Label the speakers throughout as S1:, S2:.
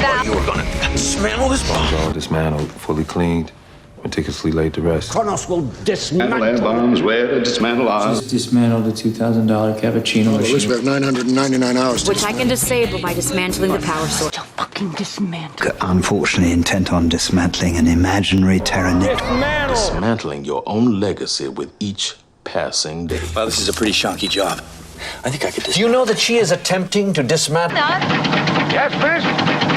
S1: valve.
S2: You were gonna dismantle this bomb.
S3: All dismantled, fully cleaned, meticulously laid to rest.
S4: Kronos will dismantle.
S5: Air bombs, where to dismantle ours.
S6: Just dismantled a $2,000 cappuccino machine.
S7: We have 999 hours to
S1: Which I can disable by dismantling the power source.
S8: Fucking dismantle.
S9: Unfortunately intent on dismantling an imaginary terror network.
S2: Dismantling your own legacy with each passing day.
S10: Well, this is a pretty shonky job. I think I could
S11: Do you know that she is attempting to dismantle?
S4: Yes, miss?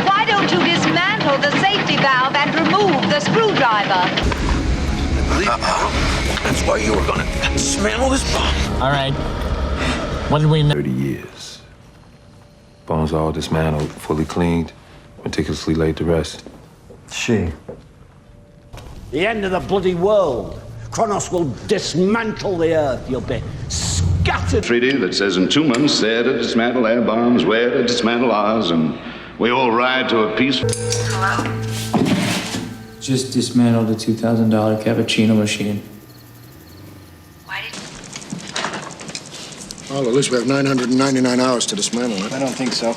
S8: Why don't you dismantle the safety valve and remove the screwdriver?
S2: That's why you were gonna dismantle this bomb.
S11: All right. What did we know?
S3: 30 years. Bones all dismantled, fully cleaned, meticulously laid to rest.
S6: She.
S4: The end of the bloody world. Kronos will dismantle the Earth. You'll be scattered.
S5: Treaty that says in 2 months there to dismantle air bombs, where to dismantle ours, and we all ride to a peace.
S6: Just dismantled a $2,000 cappuccino machine.
S7: Well, at least we have 999 hours to dismantle it.
S10: I don't think so.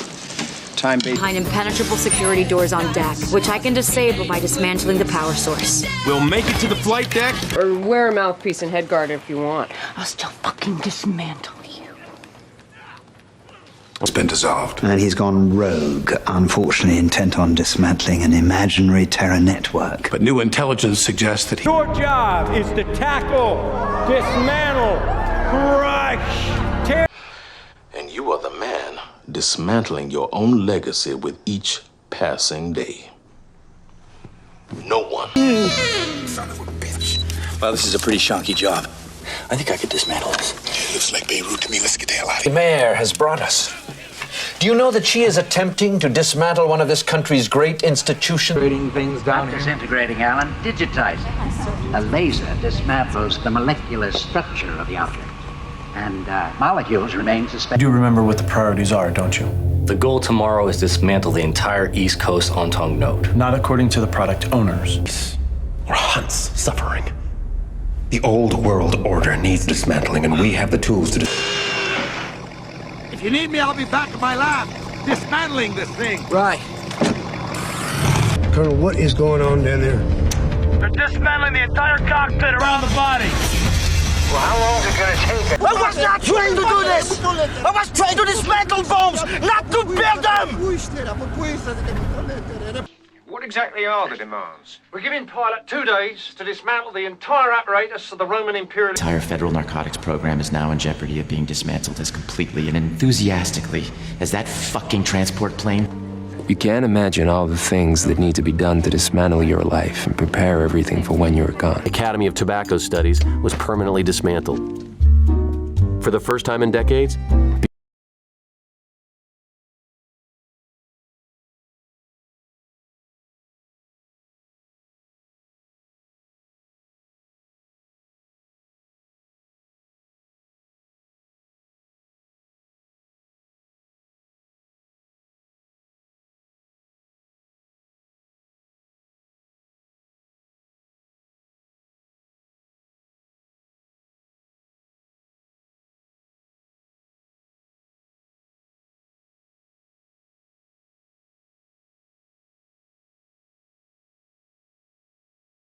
S10: Time-based.
S1: Behind impenetrable security doors on deck, which I can disable by dismantling the power source.
S2: We'll make it to the flight deck.
S12: Or wear a mouthpiece and headguard if you want.
S8: I'll still fucking dismantle you.
S7: It's been dissolved.
S9: And he's gone rogue, unfortunately intent on dismantling an imaginary terror network.
S7: But new intelligence suggests that
S4: Your job is to tackle, dismantle, crush, tear.
S2: And you are the man dismantling your own legacy with each passing day. No one.
S7: Son of a bitch.
S10: Well, this is a pretty shonky job. I think I could dismantle this.
S7: It looks like Beirut to me. Let's get the hell out of
S11: The
S7: here.
S11: mayor has brought us. Do you know that she is attempting to dismantle one of this country's great institutions?
S4: Breaking things down here.
S13: Disintegrating, Alan. Digitizing. A laser dismantles the molecular structure of the object. And molecules remain suspended.
S6: You do remember what the priorities are, don't you?
S10: The goal tomorrow is to dismantle the entire East Coast Ontong node.
S6: Not according to the product owners.
S7: Or Hunt's suffering. The old world order needs dismantling, and we have the tools to
S4: If you need me, I'll be back at my lab, dismantling this thing.
S10: Right.
S7: Colonel, what is going on down there?
S4: They're dismantling the entire cockpit around the body.
S13: Well, how long is it going to take?
S4: I was not trying to do this! I was trying to dismantle bombs, not to build them!
S13: What exactly are the demands?
S4: We're giving pilot 2 days to dismantle the entire apparatus of the Roman Imperial.
S14: The entire federal narcotics program is now in jeopardy of being dismantled as completely and enthusiastically as that fucking transport plane.
S3: You can't imagine all the things that need to be done to dismantle your life and prepare everything for when you're gone.
S10: Academy of Tobacco Studies was permanently dismantled. For the first time in decades,